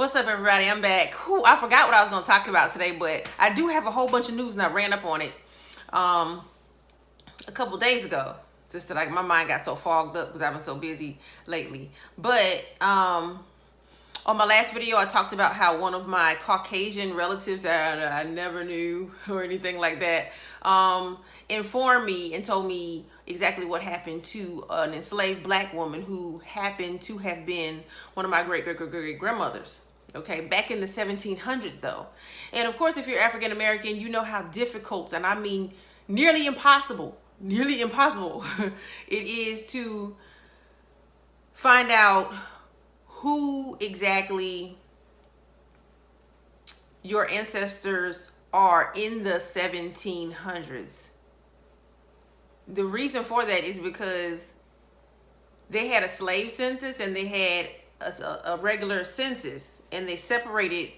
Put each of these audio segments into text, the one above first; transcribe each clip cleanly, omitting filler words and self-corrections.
What's up, everybody? I'm back. Whew, I forgot what I was going to talk about today, but I do have a whole bunch of news and I ran up on it a couple days ago. Just that my mind got so fogged up because I've been so busy lately. But on my last video, I talked about how one of my Caucasian relatives that I never knew or anything like that informed me and told me exactly what happened to an enslaved black woman who happened to have been one of my great-great-great-great-grandmothers. Okay, back in the 1700s though. And of course, if you're African American, you know how difficult, and I mean nearly impossible it is to find out who exactly your ancestors are in the 1700s. The reason for that is because they had a slave census and they had a regular census, and they separated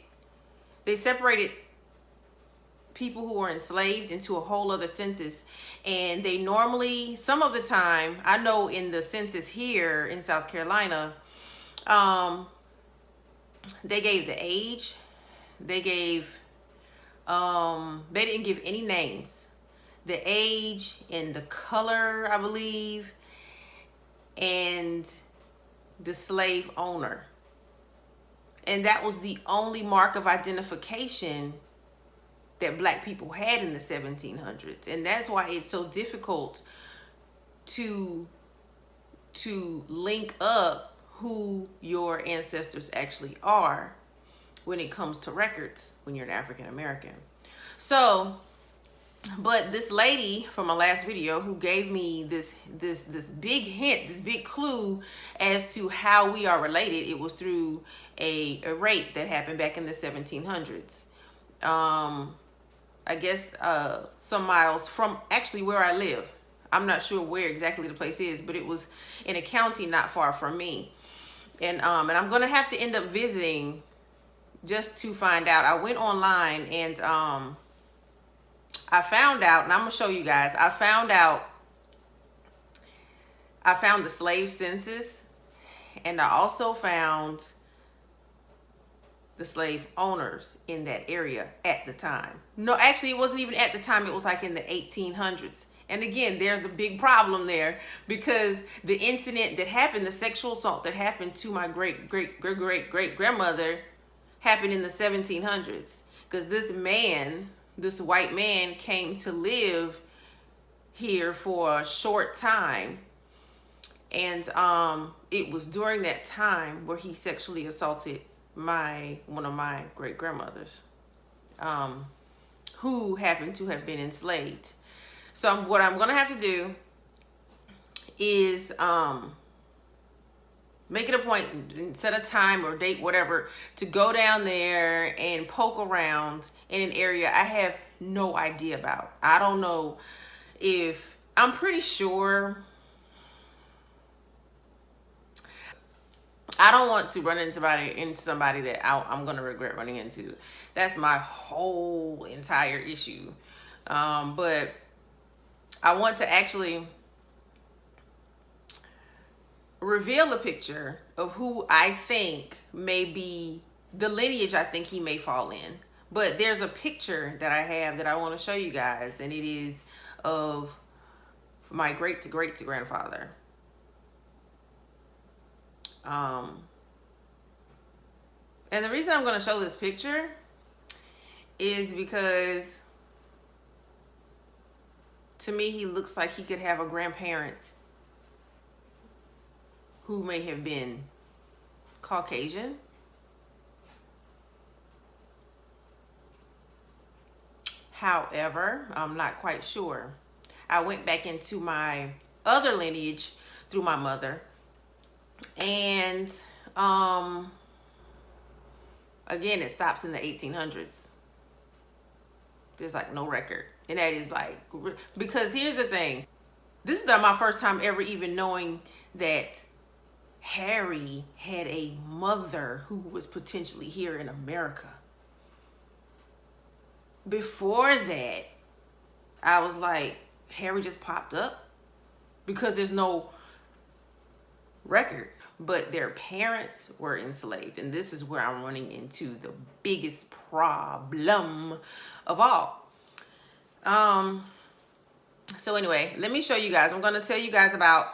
people who were enslaved into a whole other census. And they normally, some of the time, I know in the census here in South Carolina, they gave the age, they didn't give any names, the age and the color, I believe, and the slave owner. And that was the only mark of identification that black people had in the 1700s. And that's why it's so difficult to link up who your ancestors actually are when it comes to records when you're an African American. So, but this lady from my last video who gave me this big hint, this big clue as to how we are related, it was through a rape that happened back in the 1700s. I guess some miles from actually where I live. I'm not sure where exactly the place is, but it was in a county not far from me. And I'm gonna have to end up visiting just to find out. I went online and I found out, and I'm gonna show you guys, I found the slave census, and I also found the slave owners in that area at the time. No, actually it wasn't even at the time, it was like in the 1800s. And again, there's a big problem there because the incident that happened, the sexual assault that happened to my great-great-great-great-grandmother happened in the 1700s. Because this white man came to live here for a short time. And it was during that time where he sexually assaulted one of my great-grandmothers, who happened to have been enslaved. So what I'm gonna have to do is make it a point and set a time or date, whatever, to go down there and poke around in an area I have no idea about. I don't know if, I'm pretty sure, I don't want to run into somebody that I'm going to regret running into. That's my whole entire issue. But I want to actually reveal a picture of who I think may be the lineage I think he may fall in. But there's a picture that I have that I want to show you guys, and it is of my great-to-great-to-grandfather. And the reason I'm going to show this picture is because to me he looks like he could have a grandparent who may have been Caucasian. However, I'm not quite sure. I went back into my other lineage through my mother, and again, it stops in the 1800s. There's like no record. And that is like, because here's the thing. This is my first time ever even knowing that Harry had a mother who was potentially here in America. Before that, I was like, Harry just popped up because there's no record. but their parents were enslaved. And this is where I'm running into the biggest problem of all. So anyway, let me show you guys. I'm going to tell you guys about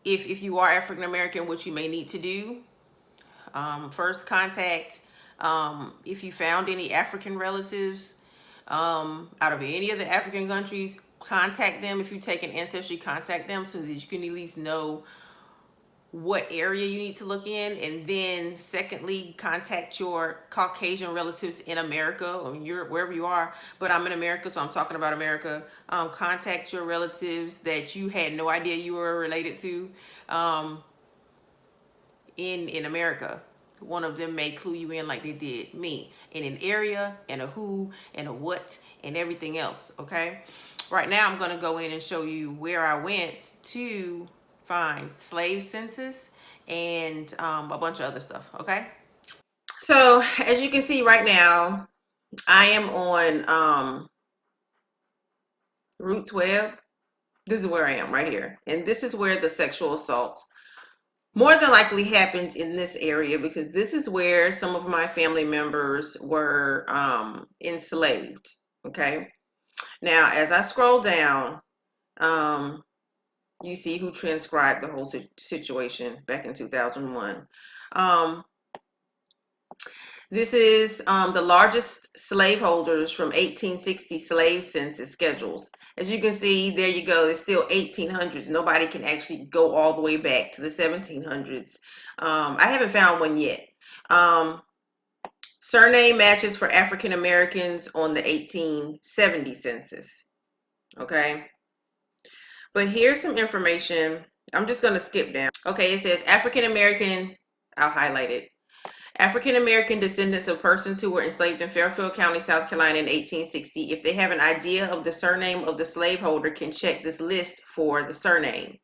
if you are African American, what you may need to do. First, contact if you found any African relatives out of any of the African countries, contact them. If you take an ancestry, contact them so that you can at least know what area you need to look in. And then secondly, contact your Caucasian relatives in America or Europe, wherever you are. But I'm in America, so I'm talking about America. Contact your relatives that you had no idea you were related to in America. One of them may clue you in like they did me, in an area and a who and a what and everything else. Okay, right now I'm going to go in and show you where I went to find slave census and a bunch of other stuff. Okay, so as you can see right now, I am on Roots Web. This is where I am right here, and this is where the sexual assaults more than likely happens in this area, because this is where some of my family members were enslaved. Okay, now as I scroll down, you see who transcribed the whole situation back in 2001. This is the largest slaveholders from 1860 slave census schedules. As you can see, there you go. It's still 1800s. Nobody can actually go all the way back to the 1700s. I haven't found one yet. Surname matches for African Americans on the 1870 census. Okay. But here's some information. I'm just going to skip down. Okay, it says African American. I'll highlight it. African American descendants of persons who were enslaved in Fairfield County, South Carolina in 1860, if they have an idea of the surname of the slaveholder, can check this list for the surname.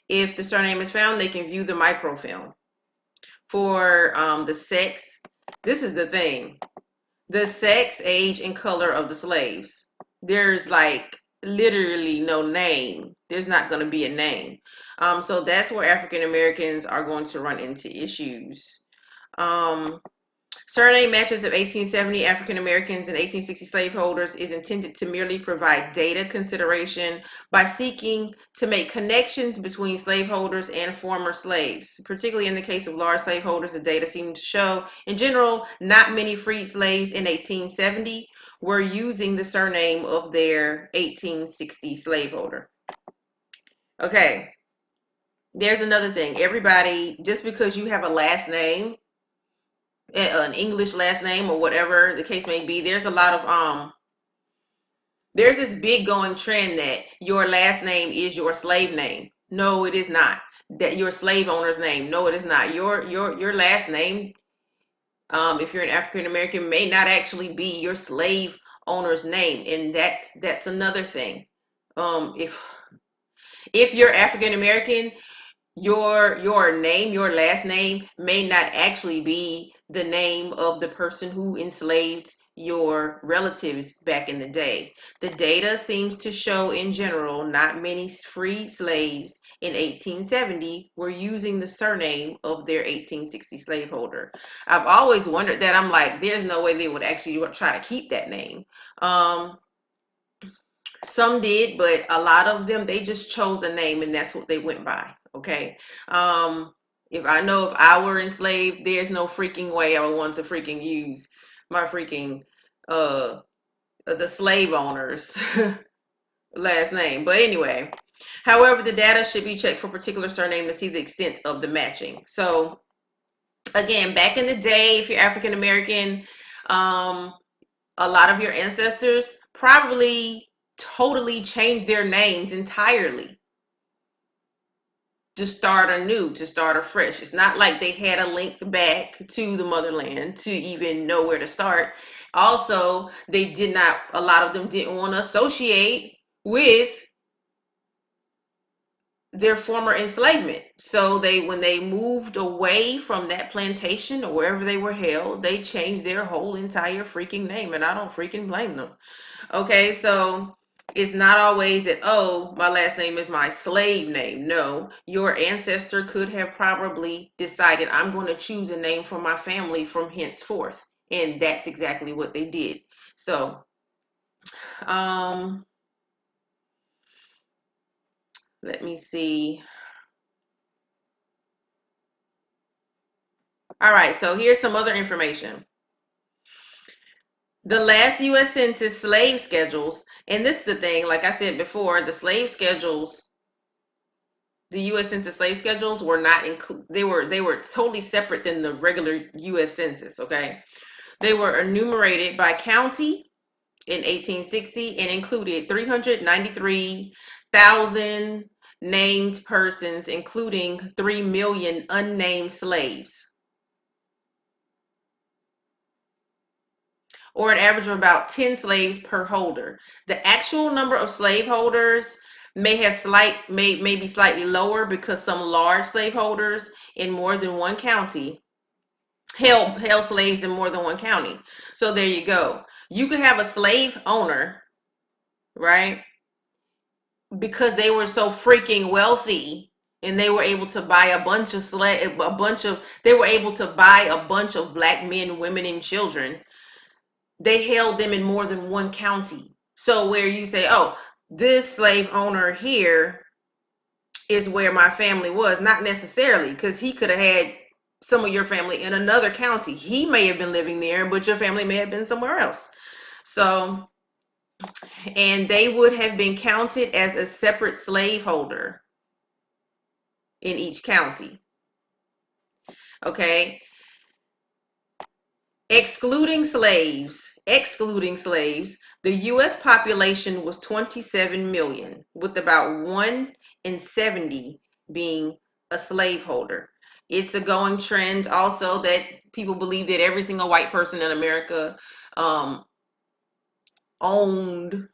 If the surname is found, they can view the microfilm. For the sex, this is the thing. The sex, age, and color of the slaves. There's like literally no name. There's not going to be a name. So that's where African Americans are going to run into issues. Surname matches of 1870 African Americans and 1860 slaveholders is intended to merely provide data consideration by seeking to make connections between slaveholders and former slaves. Particularly in the case of large slaveholders, the data seem to show, in general, not many freed slaves in 1870 were using the surname of their 1860 slaveholder. Okay, there's another thing. Everybody, just because you have a last name, an English last name or whatever the case may be, there's a lot of there's this big going trend that your last name is your slave name. No, it is not. That your slave owner's name. No, it is not. Your last name, if you're an African American, may not actually be your slave owner's name, and that's another thing. If you're African American, your name, your last name, may not actually be the name of the person who enslaved your relatives back in the day. The data seems to show, in general, not many freed slaves in 1870 were using the surname of their 1860 slaveholder. I've always wondered that. I'm like, there's no way they would actually try to keep that name. Some did, but a lot of them, they just chose a name and that's what they went by. Okay. If I were enslaved, there's no freaking way I would want to freaking use my freaking the slave owner's last name. But anyway, however, the data should be checked for particular surname to see the extent of the matching. So again, back in the day, if you're African American, a lot of your ancestors probably totally changed their names entirely to start anew, to start afresh. It's not like they had a link back to the motherland to even know where to start. Also, a lot of them didn't want to associate with their former enslavement. So when they moved away from that plantation or wherever they were held, they changed their whole entire freaking name, and I don't freaking blame them. Okay, so It's not always that, oh, my last name is my slave name. No, your ancestor could have probably decided, I'm going to choose a name for my family from henceforth. And that's exactly what they did. So, let me see. All right, so here's some other information. The last U.S. Census slave schedules, and this is the thing, like I said before, the slave schedules, the U.S. Census slave schedules were not they were totally separate than the regular U.S. Census. Okay, they were enumerated by county in 1860 and included 393,000 named persons, including 3 million unnamed slaves, or an average of about 10 slaves per holder. The actual number of slaveholders may be slightly lower because some large slaveholders in more than one county held slaves in more than one county. So there you go. You could have a slave owner, right? Because they were so freaking wealthy and they were able to buy they were able to buy a bunch of black men, women, and children. They held them in more than one county. So where you say, oh, this slave owner here is where my family was, not necessarily, because he could have had some of your family in another county. He may have been living there, but your family may have been somewhere else. So, and they would have been counted as a separate slaveholder in each county. Okay. Excluding slaves, the U.S. population was 27 million, with about 1 in 70 being a slaveholder. It's a going trend also that people believe that every single white person in America owned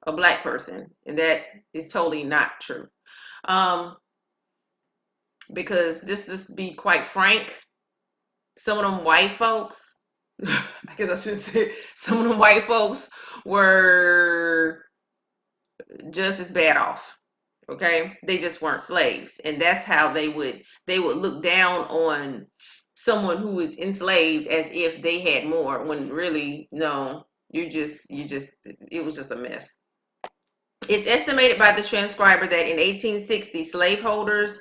a black person, and that is totally not true. Because just to be quite frank, some of them white folks, I guess I should say, some of them white folks were just as bad off. Okay, they just weren't slaves, and that's how they would look down on someone who is enslaved as if they had more, when really, no, it was just a mess. It's estimated by the transcriber that in 1860, slaveholders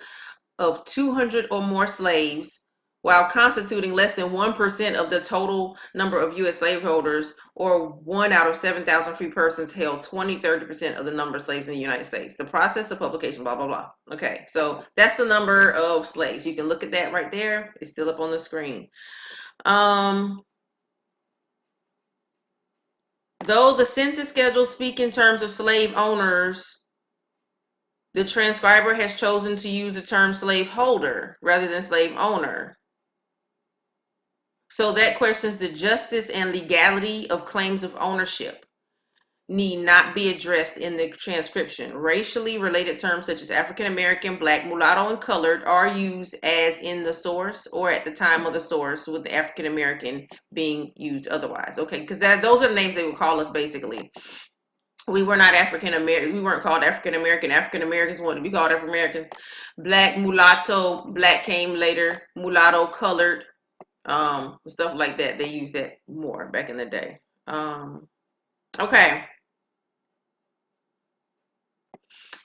of 200 or more slaves, while constituting less than 1% of the total number of U.S. slaveholders, or 1 out of 7,000 free persons, held 30% of the number of slaves in the United States. The process of publication, blah, blah, blah. Okay, so that's the number of slaves. You can look at that right there. It's still up on the screen. Though the census schedules speak in terms of slave owners, the transcriber has chosen to use the term slaveholder rather than slave owner. So that questions the justice and legality of claims of ownership need not be addressed in the transcription. Racially related terms such as African American, black, mulatto, and colored are used as in the source or at the time of the source, with the African American being used otherwise. Okay, because those are the names they would call us basically. We were not African American. We weren't called African American. African Americans wanted to be called African Americans. Black, mulatto, black came later. Mulatto, colored, stuff like that. They used that more back in the day. Okay.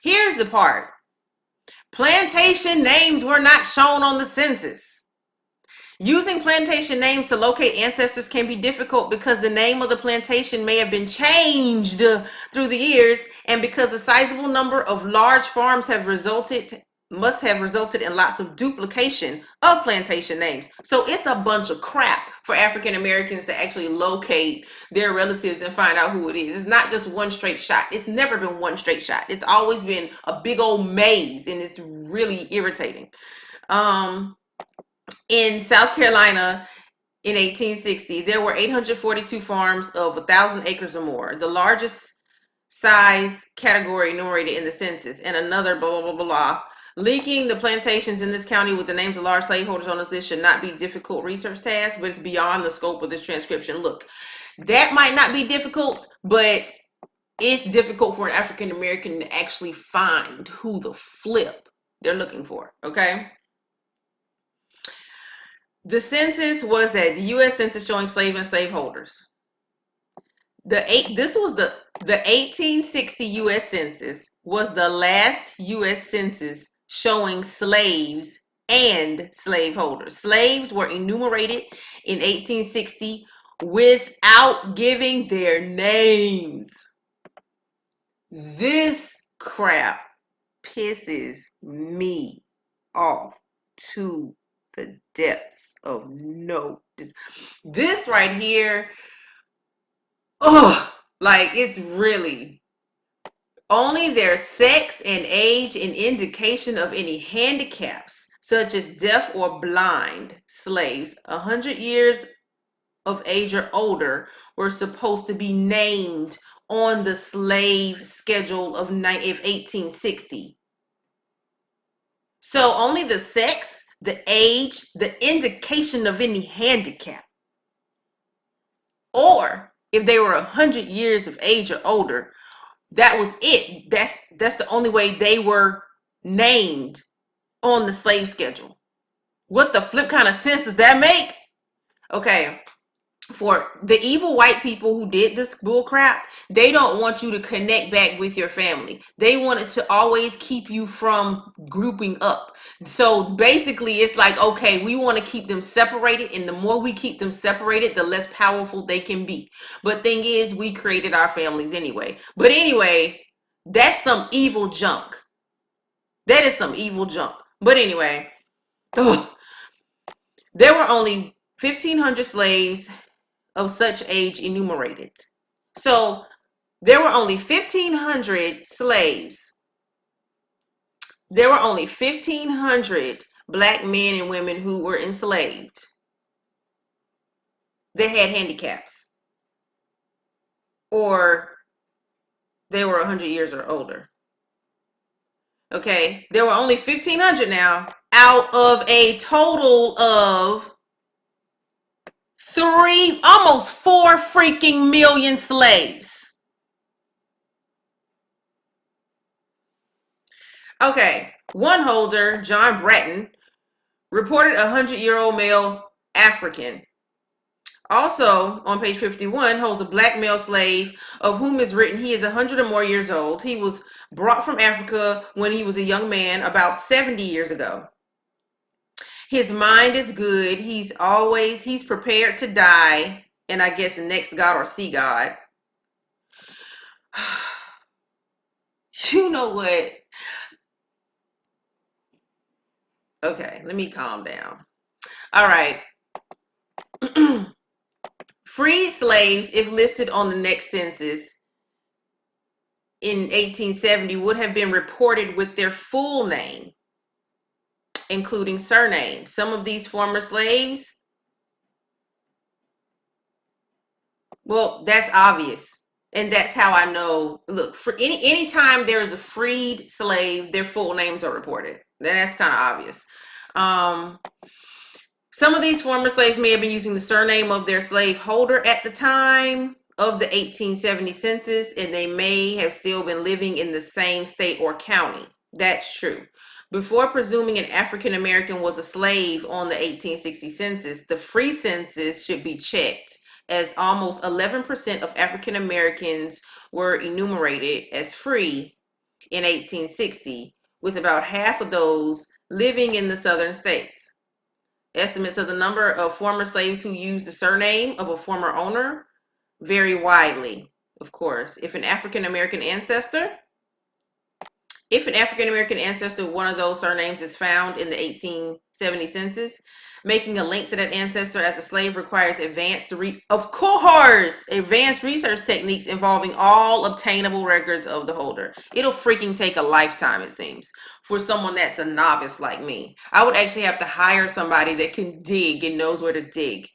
Here's the part. Plantation names were not shown on the census. Using plantation names to locate ancestors can be difficult because the name of the plantation may have been changed through the years, and because the sizable number of large farms must have resulted in lots of duplication of plantation names. So it's a bunch of crap for African Americans to actually locate their relatives and find out who it is. It's not just one straight shot. It's never been one straight shot. It's always been a big old maze, and it's really irritating. In South Carolina in 1860, there were 842 farms of 1,000 acres or more, the largest size category enumerated in the census, and another blah, blah, blah, blah. Linking the plantations in this county with the names of large slaveholders on this list should not be a difficult research task, but it's beyond the scope of this transcription. Look, that might not be difficult, but it's difficult for an African American to actually find who the flip they're looking for, okay? The census was that the U.S. Census showing slave and slaveholders. This was the 1860 U.S. Census was the last U.S. Census showing slaves and slaveholders. Slaves were enumerated in 1860 without giving their names. This crap pisses me off to the depths of no. This right here, ugh, like it's really only their sex and age and indication of any handicaps, such as deaf or blind slaves, 100 years of age or older, were supposed to be named on the slave schedule of 1860. So only the sex, the age, the indication of any handicap, or if they were 100 years of age or older, that was it. That's the only way they were named on the slave schedule. What the flip kind of sense does that make? Okay, for the evil white people who did this bull crap, they don't want you to connect back with your family. They wanted to always keep you from grouping up. So basically it's like, okay, we want to keep them separated, and the more we keep them separated, the less powerful they can be. But thing is, we created our families anyway. But anyway, that's some evil junk. That is some evil junk. But anyway, ugh, there were only 1,500 slaves of such age enumerated. So there were only 1,500 slaves. There were only 1,500 black men and women who were enslaved. They had handicaps, or they were 100 years or older. Okay, there were only 1,500 now out of a total of almost 4 freaking million slaves. Okay, one holder, John Bratton, reported a 100-year-old male African. Also, on page 51, holds a black male slave of whom is written he is 100 or more years old. He was brought from Africa when he was a young man about 70 years ago. His mind is good. He's prepared to die, and I guess next God or see God. You know what? Okay, let me calm down. All right. Freed slaves, if listed on the next census in 1870, would have been reported with their full name, including surname. Some of these former slaves, well, that's obvious. And that's how I know. Look, for anytime there is a freed slave, their full names are reported. That's kind of obvious. Some of these former slaves may have been using the surname of their slave holder at the time of the 1870 census, and they may have still been living in the same state or county. That's true. Before presuming an African American was a slave on the 1860 census, the free census should be checked, as almost 11% of African Americans were enumerated as free in 1860, with about half of those living in the southern states. Estimates of the number of former slaves who use the surname of a former owner vary widely, of course. If an African American ancestor, one of those surnames is found in the 1870 census, making a link to that ancestor as a slave requires advanced research techniques involving all obtainable records of the holder. It'll freaking take a lifetime, it seems, for someone that's a novice like me. I would actually have to hire somebody that can dig and knows where to dig.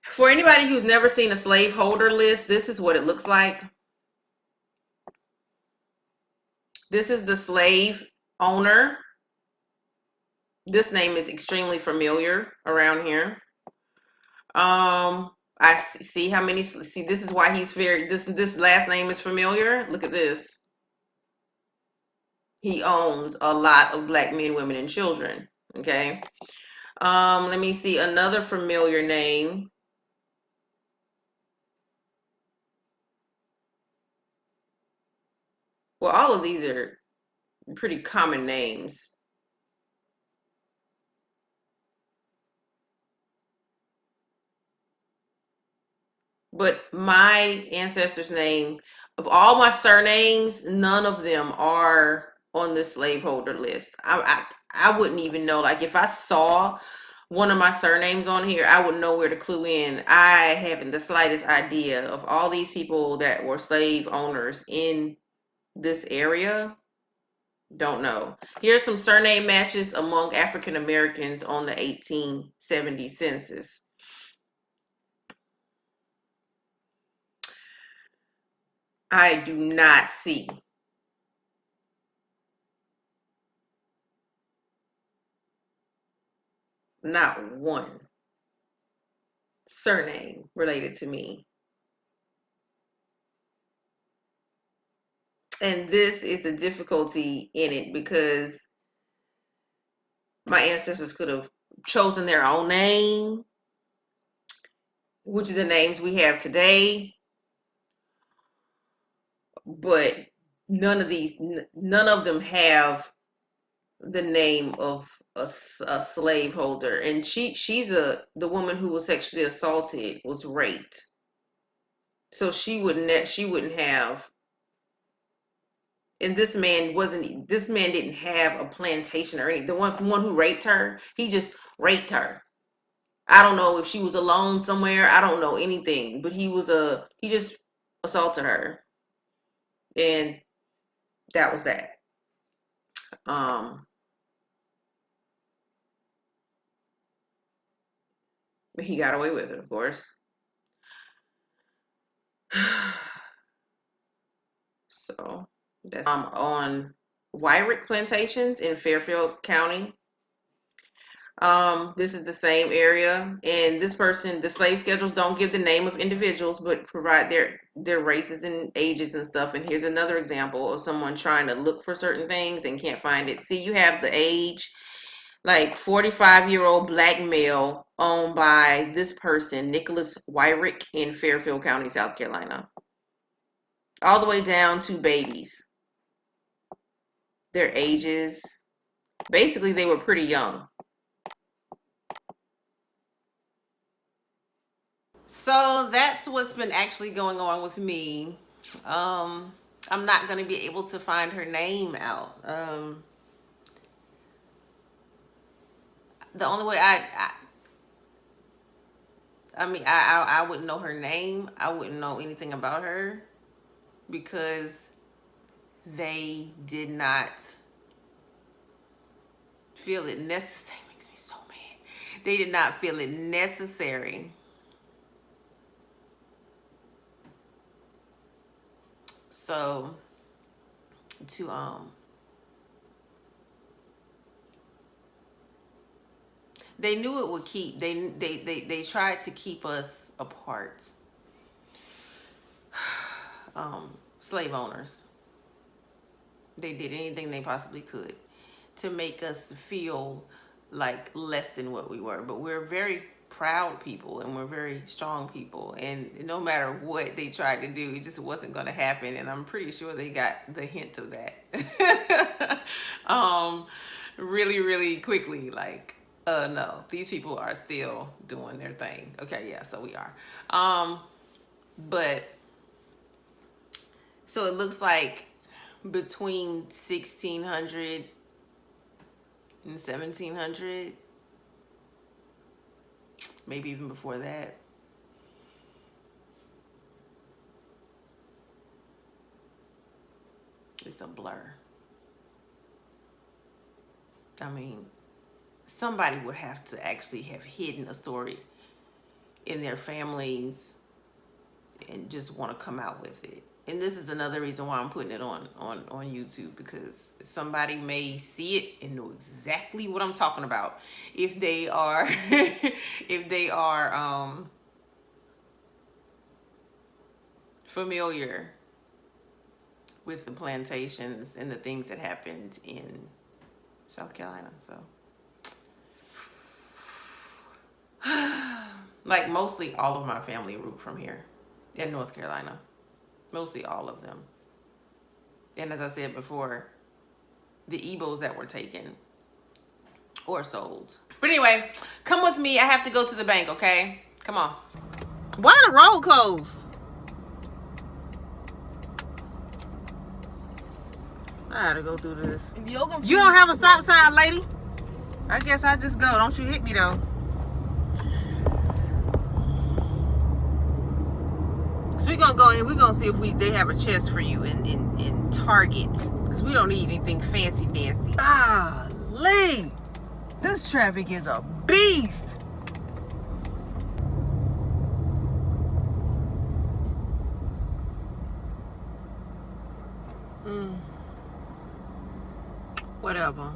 For anybody who's never seen a slave holder list, this is what it looks like. This is the slave owner. This name is extremely familiar around here. I see how many. See, this is why he's very. This last name is familiar. Look at this. He owns a lot of black men, women, and children. Okay. Let me see another familiar name. Well, all of these are pretty common names. But my ancestors' name, of all my surnames, none of them are on the slaveholder list. I wouldn't even know. Like if I saw one of my surnames on here, I would know where to clue in. I haven't the slightest idea of all these people that were slave owners in this area. Don't know. Here's some surname matches among African Americans on the 1870 census. I do not see not one surname related to me. And this is the difficulty in it because my ancestors could have chosen their own name, which is the names we have today, but none of them have the name of a slaveholder. And the woman who was sexually assaulted was raped, so she wouldn't have. And this man didn't have a plantation or anything. The one who raped her, he just raped her. I don't know if she was alone somewhere. I don't know anything, but he just assaulted her, and that was that. Um, he got away with it, of course. So that's on Wyrick plantations in Fairfield County. This is the same area, and the slave schedules don't give the name of individuals, but provide their races and ages and stuff. And here's another example of someone trying to look for certain things and can't find it. See, you have the age, like 45-year-old black male owned by this person, Nicholas Wyrick in Fairfield County, South Carolina. All the way down to babies. Their ages, basically they were pretty young. So that's what's been actually going on with me. I'm not going to be able to find her name out. The only way I mean, I wouldn't know her name. I wouldn't know anything about her because they did not feel it necessary. That makes me so mad. They did not feel it necessary so to they knew it would keep they tried to keep us apart. Slave owners, they did anything they possibly could to make us feel like less than what we were, but we're very proud people and we're very strong people, and no matter what they tried to do, it just wasn't going to happen. And I'm pretty sure they got the hint of that. Really, really quickly, like, no, these people are still doing their thing. Okay, yeah, so we are. But so it looks like between 1600 and 1700, maybe even before that. It's a blur. I mean, somebody would have to actually have hidden a story in their families and just want to come out with it. And this is another reason why I'm putting it on YouTube, because somebody may see it and know exactly what I'm talking about if they are if they are familiar with the plantations and the things that happened in South Carolina. So, like, mostly all of my family root from here in North Carolina. Mostly all of them. And as I said before, the Igbos that were taken or sold. But anyway, come with me. I have to go to the bank, okay? Come on. Why the road closed? I gotta go through this. You don't have a stop sign, lady? I guess I just go. Don't you hit me, though. So we're gonna go and we're gonna see if they have a chest for you in Target. Because we don't need anything fancy dancy. Ah, Lee! This traffic is a beast! Whatever.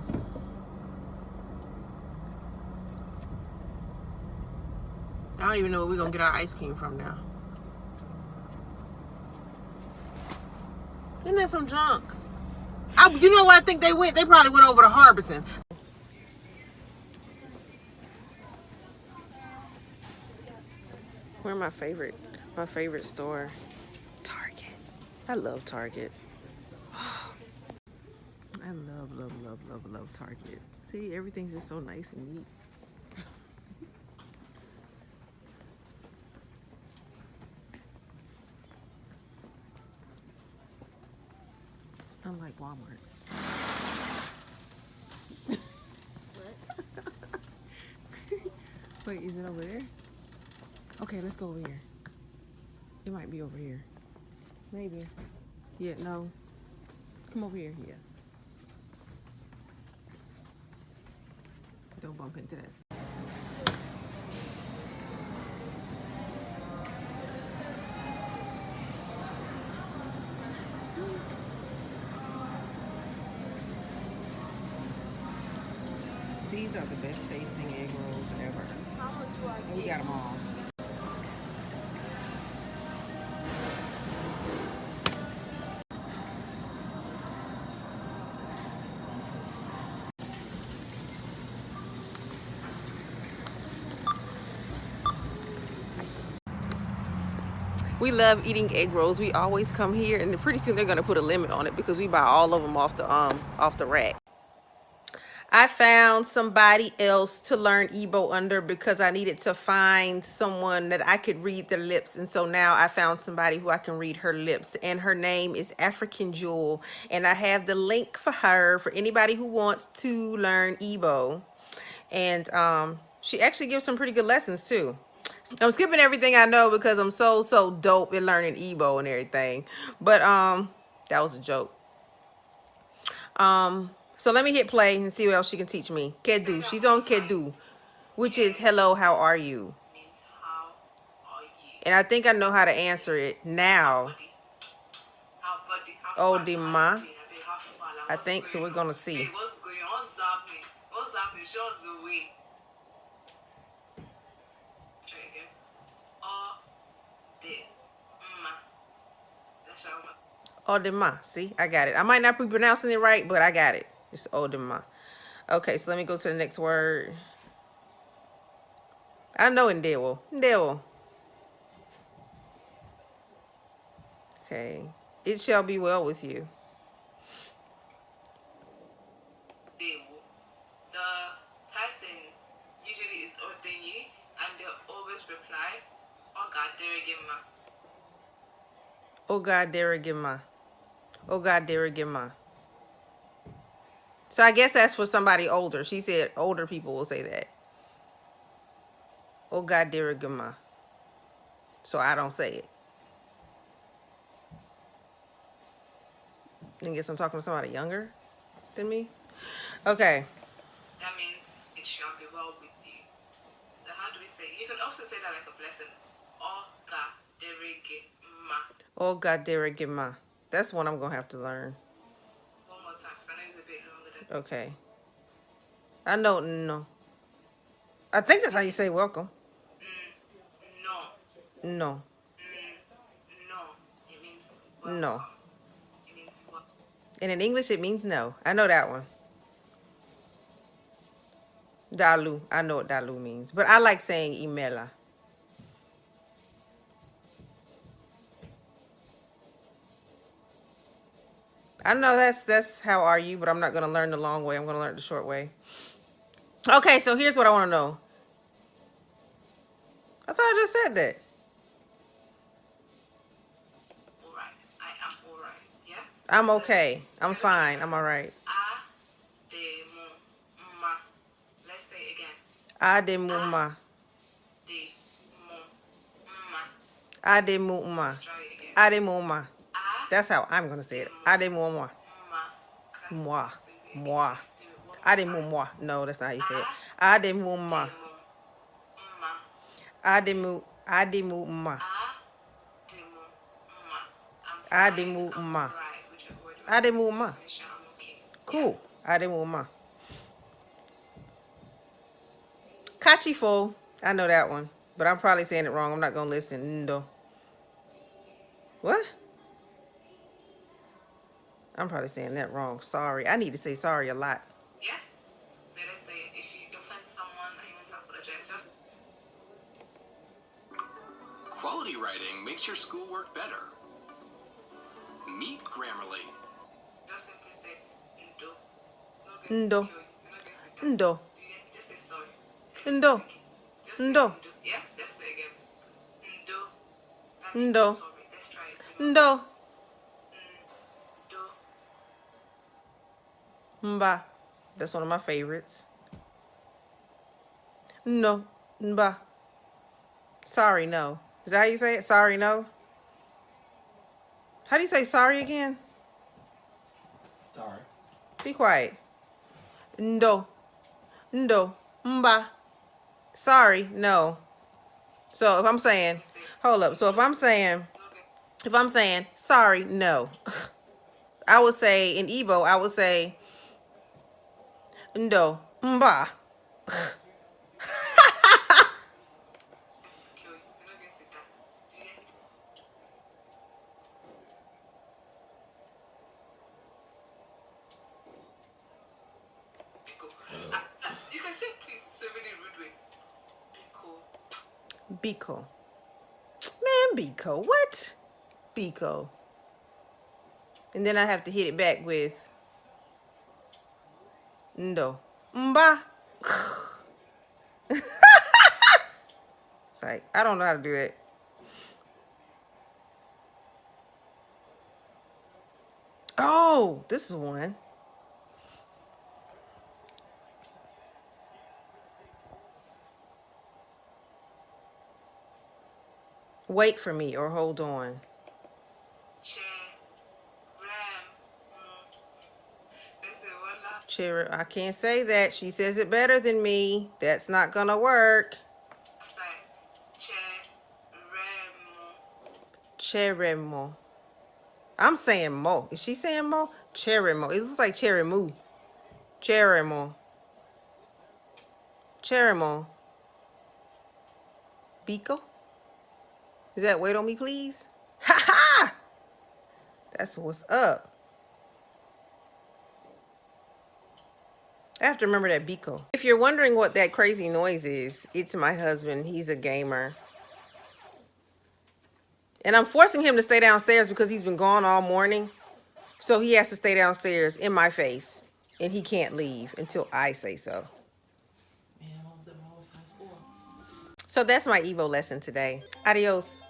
I don't even know where we're gonna get our ice cream from now. Isn't that some junk? You know where I think they went? They probably went over to Harbison. Where's my favorite store? Target. I love Target. I love Target. See, everything's just so nice and neat. Unlike Walmart. What? Wait, is it over there? Okay, let's go over here. It might be over here. Maybe. Yeah, no. Come over here, yeah. Don't bump into that. These are the best tasting egg rolls ever. How much do I get? We got them all. We love eating egg rolls. We always come here, and pretty soon they're gonna put a limit on it because we buy all of them off the rack. I found somebody else to learn Igbo under because I needed to find someone that I could read their lips. And so now I found somebody who I can read her lips. And her name is African Jewel. And I have the link for her for anybody who wants to learn Igbo. And she actually gives some pretty good lessons too. I'm skipping everything I know because I'm so dope at learning Igbo and everything. But that was a joke. So let me hit play and see what else she can teach me. Kedu. She's on Kedu, which is hello, how are you? And I think I know how to answer it now. Odima. I think so. We're gonna see. What's going on? What's happening? What's happening? Show us the way. Odima. See, I got it. I might not be pronouncing it right, but I got it. It's Odima. Okay, so let me go to the next word. I know Ndewo. Ndewo. Okay. It shall be well with you. The person usually is Odenyi, and they always reply, Oga Deregema. Oga Deregema. Oga Deregema. So I guess that's for somebody older. She said older people will say that. Oga Deregema. So I don't say it. I guess I'm talking to somebody younger than me. Okay. That means it shall be well with you. So how do we say? You can also say that like a blessing. Oga Deregema. Oga Deregema. That's one I'm gonna have to learn. One more time, because I know it's a bit longer than. Okay. I know no. I think that's how you say welcome. No. No. No. No. It means what? And in English, it means no. I know that one. Dalu. I know what dalu means. But I like saying imela. I know that's how are you, but I'm not going to learn the long way. I'm going to learn the short way. Okay, so here's what I want to know. I thought I just said that. Alright. I am alright. Yeah? I'm okay. I'm fine. I'm all right. Ademu ma. Let's say it again. Ademuma. Ademu ma. Ademuma. Let's try it again. Ademuma. That's how I'm going to say it. Ademuma. Ma. Moi. So you Moi. just do it one more time. Ademuma. No, that's not how you say it. Ademuma. Ademu ma. Ademuma. Ademu ma. Ademu I'm ma. alright with your word. Ademu ma. Finish it, I'm okay. Cool. Ademuma. Kachifo. I know that one. But I'm probably saying it wrong. I'm not going to listen. Ndo. What? I'm probably saying that wrong. Sorry. I need to say sorry a lot. Yeah? So let's say if you offend someone and you want to apologize, just Quality writing makes your schoolwork better. Meet Grammarly. simply say ndo. Ndo. You're not going to Ndo. just say sorry. Ndo. Just say Ndo. Yeah? Let's say again. Ndo. That Ndo. means you're sorry. Let's try it. Ndo. Ndo. Mba. That's one of my favorites. No. Mba. Sorry, no. Is that how you say it? Sorry, no? How do you say sorry again? Sorry. Be quiet. Ndo. Ndo. Mba. Sorry, no. So if I'm saying, hold up. So if I'm saying sorry, no. I would say in Igbo, I would say ndo. Mba. Insecure. You're not going to die. Do you hear? Biko. You can say please so many rude way. Biko. Biko. Man, Biko. What? Biko. And then I have to hit it back with ndo. Mba. It's like, I don't know how to do that. Oh, this is one. Wait for me or hold on. Cherry, I can't say that. She says it better than me. That's not gonna work. Cheremo. I'm saying mo. Is she saying mo? Cheremo. It looks like cherry moo. Cheremo. Cheremo. Biko? Is that wait on me, please? Ha ha! That's what's up. I have to remember that Biko. If you're wondering what that crazy noise is, it's my husband. He's a gamer. And I'm forcing him to stay downstairs because he's been gone all morning. So he has to stay downstairs in my face. And he can't leave until I say so. So that's my Igbo lesson today. Adios.